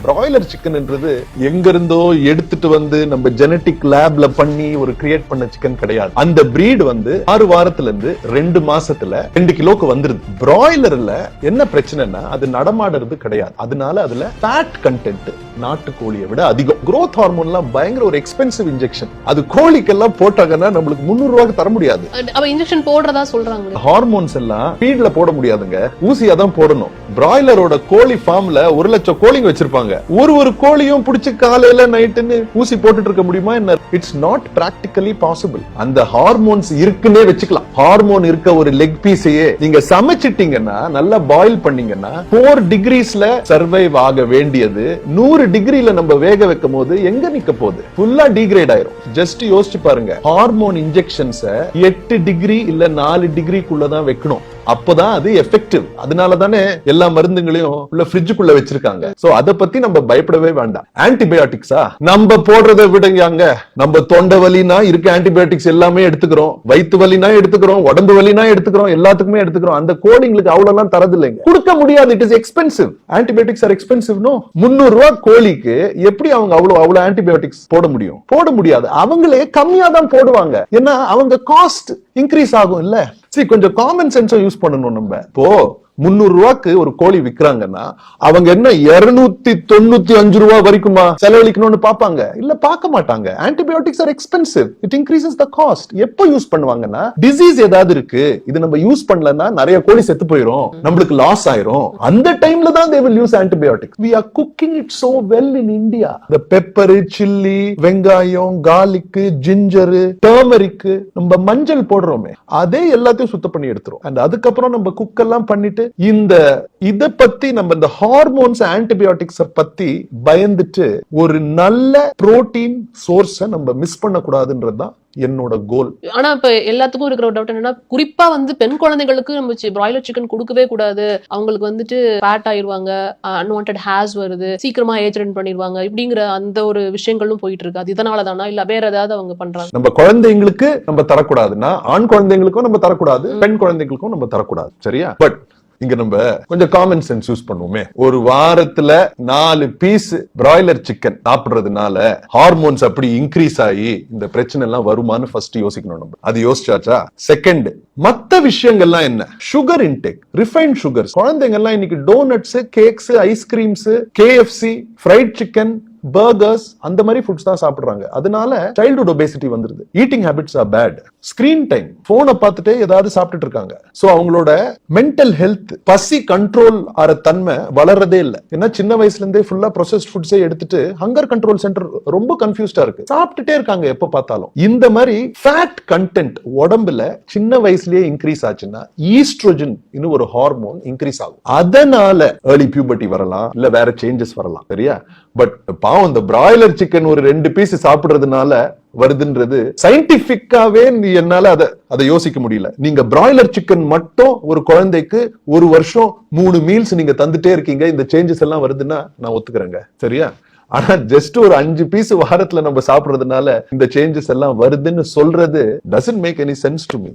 Broiler சிக்கன்ன்றது எங்க இருந்தோ எடுத்துட்டு வந்து நம்ம ஜெனடிக் லேப்ல பண்ணி ஒரு கிரியேட் பண்ண சிக்கன் கிடையாது. அந்த பிரீட் வந்து 6 வாரத்துல இருந்து 2 மாசத்துல 2 கிலோக்கு வந்துருது. பிராய்லர்ல என்ன பிரச்சனைனா அது நடமாடுறது கிடையாது. அதனால அதுல ஃபேட் கண்டென்ட் நாட்டுக்கோழியை விட அதிகம். growth ஹார்மோன் எல்லாம் பயங்கர ஒரு எக்ஸ்பென்சிவ் இன்ஜெக்ஷன். அது கோழிக்கெல்லாம் போட்டாங்கன்னா நம்மளுக்கு 300 ரூபாய்க்கு தர முடியாது. அப்ப இன்ஜெக்ஷன் போடுறதா சொல்றாங்க. ஹார்மோன்ஸ் எல்லாம் ஃபீட்ல போட முடியாதுங்க, ஊசியா தான் போடணும். பிராய்லரோட கோழி ஃபார்ம்ல 1 லட்சம் கோழிங்க வச்சிருப்பாங்க. ஒரு கோழியும் பிடிச்சு காலையில நைட்டுன்னு ஊசி போட்டுட்டு இருக்க முடியுமா என்ன? It's not practically possible. அந்த ஹார்மோன்ஸ் இருக்குன்னே வச்சுக்கலாம். ஹார்மோன் இருக்க ஒரு லெக் பீஸையே நீங்க சமைச்சிட்டீங்கன்னா, நல்லா பாயில் பண்ணீங்கன்னா 4 டிகிரிஸ்ல சர்வைவ் ஆக வேண்டியது 100 டிகிரில நம்ம வேக வைக்கும் போது எங்க நிக்க போகுது? ஃபுல்லா டிகிரேட் ஆயிரும். ஜஸ்ட் யோசிச்சு பாருங்க, ஹார்மோன் இன்ஜெக்ஷன்ஸ் 8 டிகிரி இல்ல 4 டிகிரிக்குள்ளதான் வைக்கணும். அப்பதான் அது எஃபெக்டிவ். அதனால தானே எல்லா மருந்துகளையும் உள்ள ஃப்ரிட்ஜுக்குள்ள வச்சிருக்காங்க. சோ அத பத்தி நம்ம பயப்படவே வேண்டாம். ஆன்டிபயோட்டிக்ஸா நம்ம போடுறதை விடங்க, நம்ம தொண்டை வலினா இருக்க ஆன்டிபயோட்டிக்ஸ் எல்லாமே எடுத்துக்கிறோம், வயிற்று வலினா எடுத்துக்கிறோம், உடம்பு வலினா எடுத்துக்கிறோம், எல்லாத்துக்குமே எடுத்துக்கிறோம். அந்த கோழிங்களுக்கு அவ்வளவு எல்லாம் தரது இல்லைங்க, கொடுக்க முடியாது. It is expensive. Antibiotics are expensive. No, 300 ரூபாய் கோழிக்கு எப்படி அவங்க அவ்வளவு ஆன்டிபயோட்டிக்ஸ் போட முடியும்? போட முடியாது. அவங்களே கம்மியா தான் போடுவாங்க. ஏன்னா அவங்க காஸ்ட் இன்க்ரீஸ் ஆகும் இல்ல. கொஞ்சம் காமன் சென்ஸை யூஸ் பண்ணணும். நம்ம இப்போ 300 ரூபாய்க்கு ஒரு கோழி விக்கிறாங்கன்னா அவங்க என்ன 295 ரூபாய் வரைக்குமா செலவழிக்கணும்னு பாப்பாங்க? இல்ல, பார்க்க மாட்டாங்க. Antibiotics are expensive. It increases the cost. எப்போ யூஸ் பண்ணுவாங்கன்னா, டிசீஸ் ஏதாவது இருக்கு, இது நம்ம யூஸ் பண்ணலன்னா நிறைய கோழி செத்து போயிடும், நம்மளுக்கு லாஸ் ஆயிரும், அந்த டைம்ல தான் they will use antibiotics. We are cooking it so well in India. The pepper, chilli, வெங்காயம், garlic, ginger, turmeric, நம்ம மஞ்சள் போடுறோமே, அதே எல்லாத்தையும் சுத்தம் பண்ணி எடுத்துரும். and அதுக்கப்புறம் நம்ம குக் எல்லாம் பண்ணிட்டு இத பத்தி நம்ம இந்த ஹார்மோன்ஸ் ஆன்டிபயோட்டிக்ஸ் பத்தி பயந்துட்டு ஒரு நல்ல புரோட்டீன் சோர்ஸ நம்ம மிஸ் பண்ண கூடாதுன்றதுதான் என்னோட கோல். ஆனா இப்ப எல்லாத்துக்கும் இருக்கிற டவுட் என்னன்னா, குறிப்பா வந்து பெண் குழந்தைகளுக்கு நம்ம பிராய்லர் சிக்கன் கொடுக்கவே கூடாது, அவங்களுக்கு வந்துட்டு ஃபேட் ஆயிருவாங்க, அன்வான்டட் ஹேர்ஸ் வருது, சீக்கிரமா ஏஜ் அட்டன் பண்ணிடுவாங்க, இப்படிங்கிற அந்த ஒரு விஷயங்களும் போயிட்டு இருக்கு. அது இதனாலதானா இல்ல வேற ஏதாவது அவங்க பண்றாங்க? நம்ம குழந்தைங்களுக்கு நம்ம தரக்கூடாதுன்னா, ஆண் குழந்தைங்களுக்கும் நம்ம தரக்கூடாது, பெண் குழந்தைங்களுக்கும் நம்ம தரக்கூடாது. சரியா? பட் இங்க நம்ம கொஞ்சம் காமன் சென்ஸ் யூஸ் பண்ணுவோமே. ஒரு வாரத்துல 4 பீஸ் பிராய்லர் சிக்கன் சாப்பிடுறதுனால ஹார்மோன்ஸ் அப்படி இன்க்ரீஸ் ஆகி இந்த பிரச்சனை எல்லாம் வருமானு ஃபர்ஸ்ட் யோசிக்கணும். நம்ம அது யோசிச்சாச்சா? செகண்ட், மத்த விஷயங்கள்லாம் என்ன? Sugar intake, refined sugars. குழந்தைங்க எல்லாம் இன்னைக்கு donuts, cakes, ice creams, KFC, fried chicken, burgers, அந்த மாதிரி ஃபுட்ஸ் தான் சாப்பிடுறாங்க. அதனால சைல்ட்ஹுட் ஒபேசிட்டி வந்துருது. Eating habits are bad. Screen time, போனை பார்த்துட்டே ஏதாவது சாப்பிட்டுட்டு இருக்காங்க. சோ அவங்களோட மென்டல் ஹெல்த், பசி கண்ட்ரோல் ஆற தன்மை வளர்றதே இல்ல. ஏன்னா சின்ன வயசுல இருந்தே ஃபுல்லா ப்ரோசஸ்ட் ஃபுட்ஸே எடுத்துட்டு ஹங்கர் கண்ட்ரோல் சென்டர் ரொம்ப கன்ஃபியூஸ்டா இருக்கு. சாப்பிட்டுட்டே இருக்காங்க எப்ப பார்த்தாலும். இந்த மாதிரி ஃபேட் கண்டென்ட் உடம்புல சின்ன வயசுலயே இன்க்ரீஸ் ஆச்சுன்னா ஈஸ்ட்ரோஜன் இன்னும் ஒரு ஹார்மோன் இன்க்ரீஸ் ஆகும். அதனால ஏர்லி பியூபர்ட்டி வரலாம், இல்ல வேற சேஞ்சஸ் வரலாம். சரியா? பட் பாவம், இந்த பிராய்லர் சிக்கன் ஒரு 2 பீஸ் சாப்பிடுறதுனால வருதுன்றது சயின்டிபிக்காவே என்னால அதை யோசிக்க முடியல. நீங்க பிராய்லர் சிக்கன் மட்டும் ஒரு குழந்தைக்கு 1 வருஷம் 3 மீல்ஸ் நீங்க தந்துட்டே இருக்கீங்க, இந்த சேஞ்சஸ் எல்லாம் வருதுன்னா நான் ஒத்துக்கிறேங்க. சரியா? ஆனா ஜஸ்ட் ஒரு 5 பீஸ் வாரத்துல நம்ம சாப்பிடுறதுனால இந்த சேஞ்சஸ் எல்லாம் வருதுன்னு சொல்றது doesn't make any sense to me.